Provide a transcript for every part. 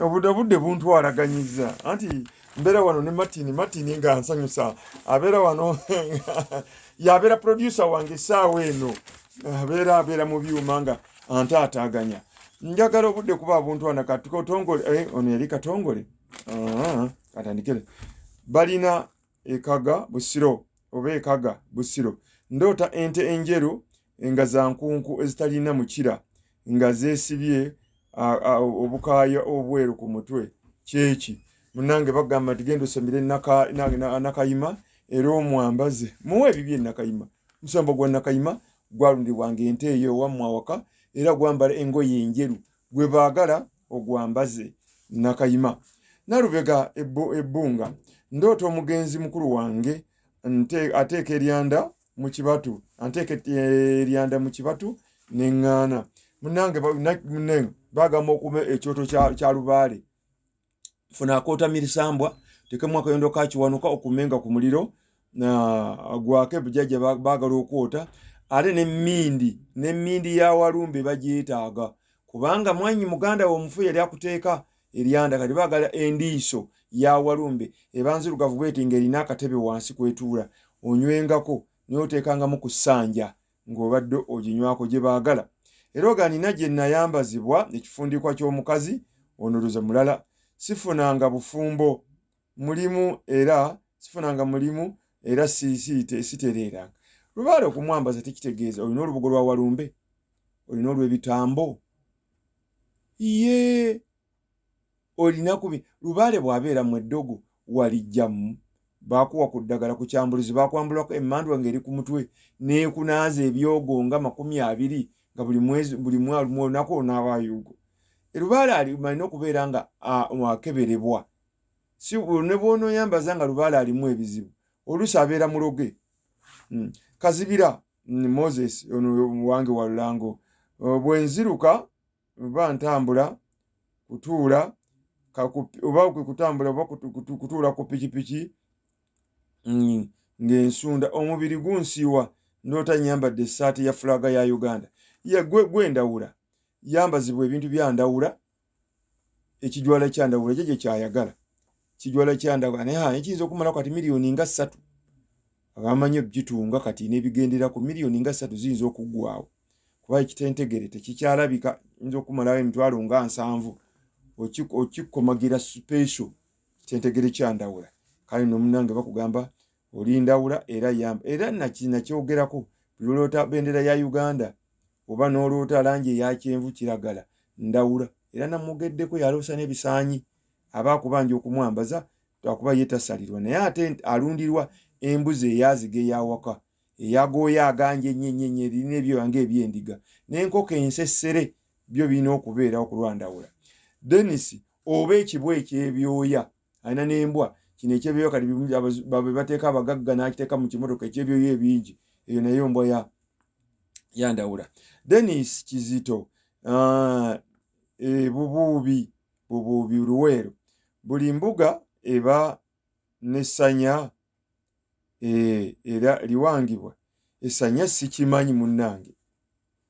obudde buntwalaganyiza anti mbeera wano ne Martin nga nsanyusa abeera wano yabeera producer wange essaawa eno abeera mu byuma nga antaataaganya njagala obudde kuba buntwana katongole ono yali Katongole katandikire balina ekaga busiro oba ekaga busiro ndoota ente enjeru nga za nkunku ezitalina mukira nga zeesibye obukaaya obweru ku mutwe kyeki munange bagamba tigenda osemire nakayima era omwambaze muwe ebibye nakayima musambo gwa nakayima gwalundibwanga ente eyo wammwe awaka era gwambala engoye enjeru gwe baagala ogwambaze nakayima Nalubega ebbunga ndoota omugenzi mukulu wange ateeka eryanda mu kibatu neŋŋaana munange bagamba okume ekyoto kya lubaale funa akoota mirisambwa tekemu akayondo kakiwanuka okumenga ku muliro gwake bujajja baagala okwota ate n'emmindi ya walumbe bagyetaaga kubanga mwanyi muganda we omufu yali akuteeka eryanda kati baagala endiiso ya walumbe ebanzirugavu bweti ng'erina akatebe wansi kwetuula onywengako niyo oteekangamu ku ssanja ng'obadde oginywako gye baagala era oganina gye nayambazibwa ekifundikwa ky'omukazi onuruza mulala sifunanga bufumbo mulimu era sitereeranga lubaale okumwambaza tekitegeeza olina olubugo lwa walumbe olina olw'ebitambo olina kubi lubaale bw'abeera mu eddogo walijjamu bakuwa ku ddagala ku kyambulizi bakwambulako emmandwa ng'eri ku mutwe neekunaaza ebyogo nga 20 nga buli lunaku onaabaayogo lubaale alina okubeera nga akeberebwa si ne bw'onooyambaza nga lubaale alimu ebizibu oluusi abeera muloge Kazibira Moses ono wange wa Lulango bwe nziruka oba ntambula kutuula oba kutambula oba kutuula ku pikipiki ng'ensunda omubiri gunsiiwa ndoota nyambadde essaati ya fulaga ya Uganda gwendawula yambazibwa ebintu bya ndawula ekijwala kya ndawula gye kyayagala kijwala kya ndawula naye kiyinza okumala kati miliyoni nga 3 abamanyi ogitunga kati n'ebigendera ku miliyoni nga 3 ziyinza okuggwawo kuba ekitentegere tekikyalabika yinza okumalawo emitwalo nga 7 okikomagira special kitentegere kya ndawula kale n'omunange bakugamba oli ndawula era nakyogerako lwoloota bendera ya Uganda oba n'oloota langi eya kyenvu kiragala ndawula era namugeddeko yaloosa n'ebisaanyi abaakubanja okumwambaza twakuba ye tasalirwa naye ate alundirwa embuzi eyaziga eyawaka eyagooya aganje ennyenyenye erina ebyoya ng'ebyendiga n'enkoko ensesere byo birina okubeerawo ku lwandawula Dennis oba ekibwa ekyebyoya alina n'embwa kino ekyebyoya kati bateeka abagagga n'akiteeka mu kimotoka ekyebyoya ebingi eyo nayo mbwa ya ndawula Dennis Kizito bubuubi Luweero buli mbuga eba n'essanya era liwangibwa essanya sikimanyi munnange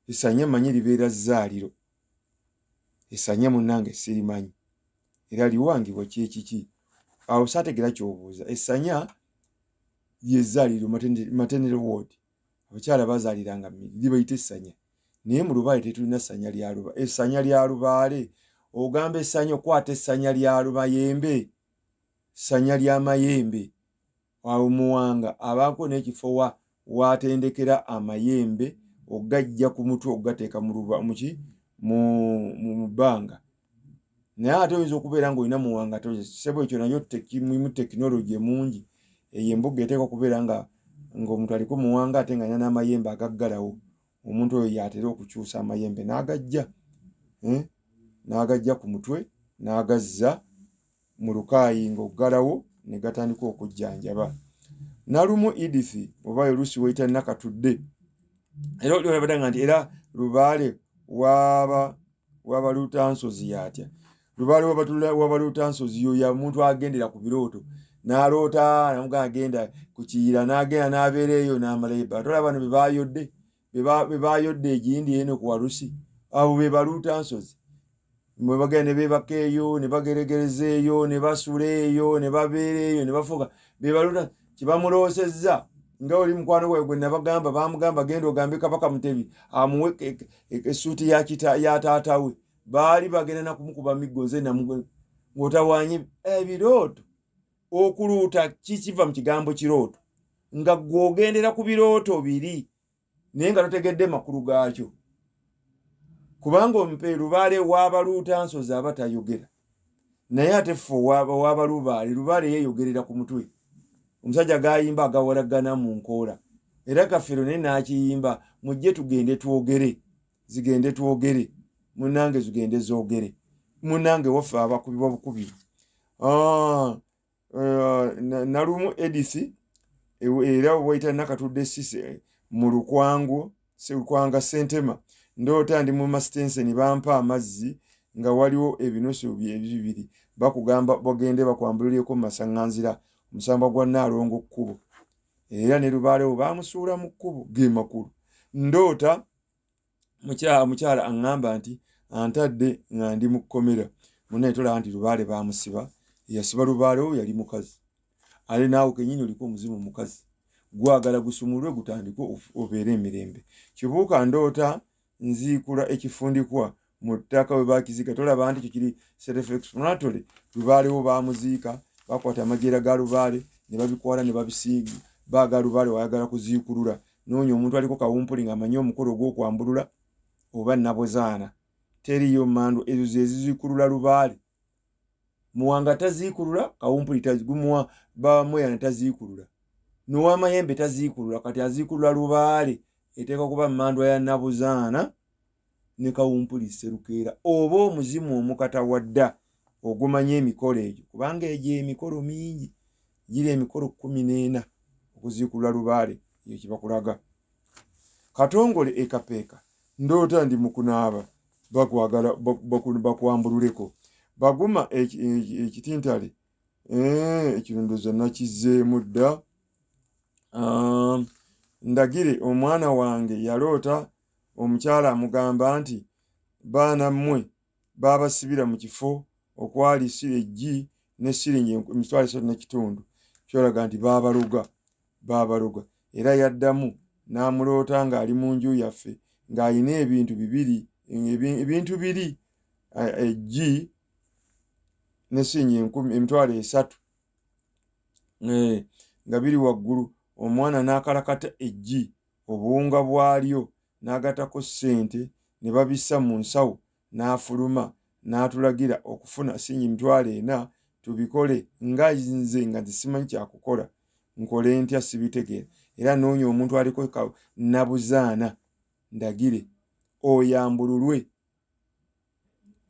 essanya manyi libeera zzaaliro essanya munnange sirimanyi era liwangibwa kyekiki awo saategera ky'obuuza essanya yezzaaliro maternal ward abakyala bazaaliranga libayita essanya naye mu Lubaale tetulina ssanya lya Lubaale essanya lya Lubaale ogamba essanya okwata essanya lya Lubayembe ssanya lya Mayembe awo Muwanga abaako n'ekifo watendekera amayembe ogajja ku mutwe ogateeka mu bbanga naye ate oyinza okubeera ng'olina Muwanga sebo ekyo nayo mu tekinologi emungi eyo embuga eteekwa okubeera ng'omuntu aliko Muwanga ate nga alina n'amayembe agaggalawo omuntu oyo yatera okukyusa amayembe n'agajja ku mutwe n'agazza mu lukaayi ng'oggalawo ne gatandika okujjanjaba Nalumu Edith oba oluusi weyita Nakatudde era olabadanga nti era Lubaale waba Lutansozi yatya Lubaale waba Lutansozi yo ya muntu agendera ku birooto n'aloota namuga agenda ku Kiyira n'agenda n'abeera eyo n'amalayo tolaba bano be baayodde egindi eno ku Walusi abo be Lutansozi mwe bagenda ne beebaka eyo ne bageregereza eyo ne basula eyo ne babeera eyo ne bafuuka bebaluta kibamuloosezza nga oli mukwano gwe gwe nabagamba bamugamba genda ogambe Kabaka Mutebi amuwe essuuti ya taata we baali bagenda na kumukuba miggo nze ng'otawaanye ebirooto okuluuta kikiva mu kigambo kirooto nga gw'ogendera ku birooto biri naye nga totegedde makulu gaakyo kubanga ompe Lubaale w'abaluuta nsozi aba tayogera naye ate ffe w'aba Lubaale yeeyogerera ku mutwe omusajja gayimba agawalagana mu nkoola era Kafeero naye n'akiyimba mujje tugende twogere zigende twogere munnange zigende zoogere munnange waffe abakubibwa bukubibu Nalumu Edith era wayita Nakatudde Cissy mu Lukwanga Ssentema ndoota ndi mu Mastensen bampa amazzi nga waliwo ebinusu bibiri bakugamba bagende bakwambulireko mu masaŋŋanzira omusamba gwa Nnaalongo kkubo era ne Lubaale we baamusuula mu kkubo ge makulu ndoota mukyala aŋŋamba nti antadde nga ndi mu kkomera munaye tolaba nti Lubaale baamusiba yasiba Lubaale we yali mukazi ale naawe kenyini oliko omuzimu mukazi gwagala gusumulwe gutandike obeere emirembe Kibuuka ndoota nziikula ekifundikwa mu ttaka we baakiziika tolaba nti kyo kiri self-explanatory Lubaale wo baamuziika bakwata amajera ga Lubaale ne babikwala ne babisiiga baaga Lubaale wayagala kuziikulula noonya omuntu aliko kawumpuli ng'amanyi omukolo gw'okwambulula oba nnabuzaana teriyo mmandu ezo ze ziziikulula Lubaale Muwanga taziikulula kawumpuli tazigumuwa bamweyana taziikulula n'ow'amayembe taziikulula kati aziikulula Lubaale eteeka kuba mmandwa ya nnabuzaana ne kawumpuli Sserukeera oba omuzimu omukatawadda ogumanya emikolo egyo kubanga egyo emikolo mingi giri emikolo 14 okuziikulula Lubaale ekyo kibakulaga Katongole ekapeeka ndoota ndi mu kunaaba bakwagala bakwambululeko baguma ekitintale ekirundoza nakizzeemu dda ndagire omwana wange yaloota omukyala amugamba nti baana mmwe baabasibira mu kifo okwali siringi ne siringi emitwalo 3.5 kyolaga nti baabaloga era yaddamu n'amuloota ng'ali mu nju yaffe ng'alina ebintu biri eggi ne siringi emitwalo 3 nga biri waggulu omwana n'akalakata eggi obuwunga bwalyo n'agatako ssente ne babissa mu nsawo n'afuluma n'atulagira okufuna siringi emitwalo 4 tubikole nga nze nga simanyi kyakukola nkole ntya sibitegeera era noonya omuntu aliko nnabuzaana ndagire oyambululwe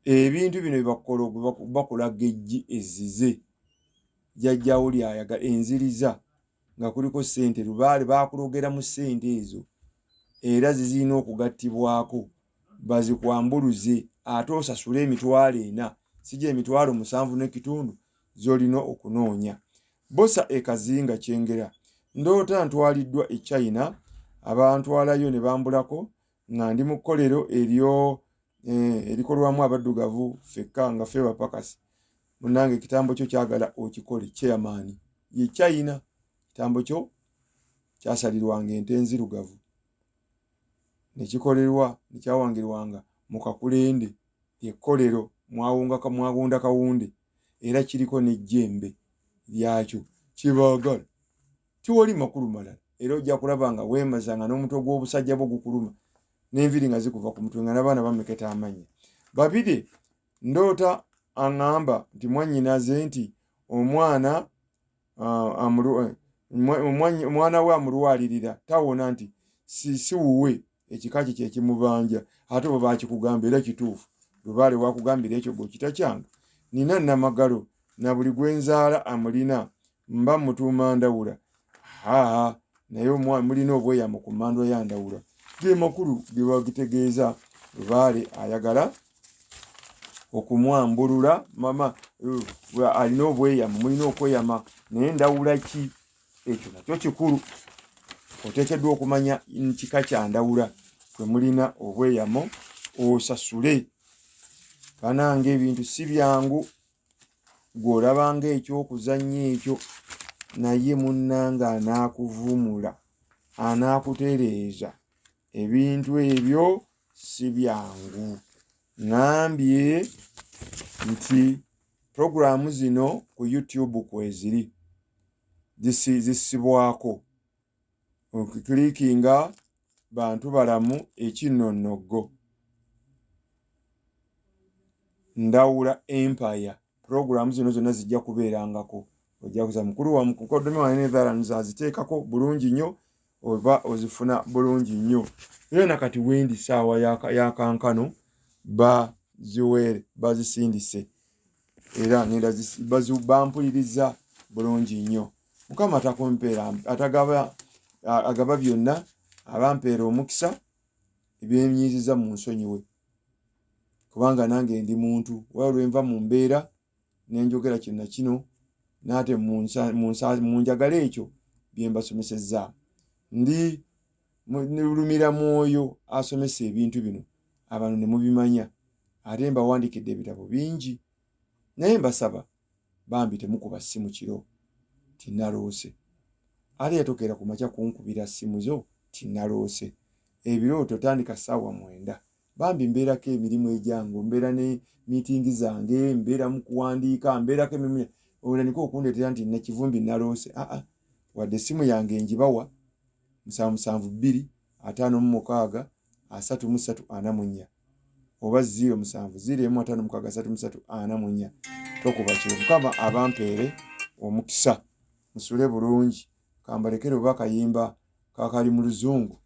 ebintu bino byebakola bakulaga eggi ezize jjajjawo lyayagala enziriza nga kuliko ssente Lubaale baakulogera mu ssente ezo era zizina okugattibwako bazikwambuluze ate osasule emitwalo 4 sijja emitwalo 7.5 z'olina okunoonya bosa ekazinga kyengera ndoota ntwaliddwa e China abantwalayo ne bambulako nga ndi mu kkolero erikolwamu abaddugavu fekka nga ffe bapakasi munnange ekitambo kyo kyagala okikole chairman ye China ekitambo kyo kyasalirwanga ente enzirugavu nekikolerwa nekyawangirwanga mu Kakulende ekkolero mwagunda kawunde era kiriko n'ejjembe lyakyo kibaagala tiwali makulu malala era ojja kulaba nga weemazanga n'omutwe gw'obusajja bwo gukuluma n'enviri nga zikuva ku mutwe nga n'abaana bameketa amanya babiri ndoota aŋŋamba nti mwannyinaze nti omwana we amulwalirira tawona nti si wuwe ekika kye kyekimubanja ate bwe baakikugamba era kituufu Lubaale wakugambira ekyo bw'okita kyange nina Namagalo na buli gwenzaala amulina mba mutuuma Ndawula naye mulina obweyamo ku mmandwa ya Ndawula ge makulu ge bagitegeeza Lubaale ayagala okumwambulula mama alina obweyamo mulina okweyama naye Ndawula ki ekyo nakyo kikulu oteekeddwa okumanya kika kya Ndawula kwe mulina obweyamo osasule banange ebintu si byangu gw'olabanga ekyokuzannya ekyo naye munnanga anaakuvumula anaakutereeza ebintu ebyo si byangu. Ngambye nti puroguramu zino ku YouTube kweziri zisibwako okukilikinga Bantu Balamu ekinnonnoggo Ndawula Empire. Puroguramu zino zonna zijja kubeerangako. Ojja kuza mukulu wa mukoddomi wa Netherlands aziteekako bulungi nnyo oba ozifuna bulungi nnyo. Era nakati wendi ssaawa ya kankano bazisindise era ngenda bampuliriza bulungi nnyo. Mukama atakumpeera agaba byonna abampeera omukisa ebyenyiiziza mu nsonyiwe kubanga nange ndi muntu walwenva mu mbeera nenjogera kyonna kino naate munjagala ekyo bye mbasomesezza. Ndi nulumira mwoyo asomesa ebintu bino abantu ne mubimanya ate mbawandikidde ebitabo bingi naye mbasaba bambi temukuba ssimu kiro tinaloose ate yatokera ku makya kunkubira ssimu zo tinaloose ebirooto tandika ssaawa 9 bambi mbeerako emirimu egyangu mbeera ne miitingi zange mbeera mu kuwandiika mbeerako emirimu olaniko okundeetera nti nakivumbi naloose wadde essimu yange njibawa 772 56 33 44 oba 0705 tokuba kiro. Mukama abampeere omukisa musule bulungi kambalekere oba kayimba kakali mu luzungu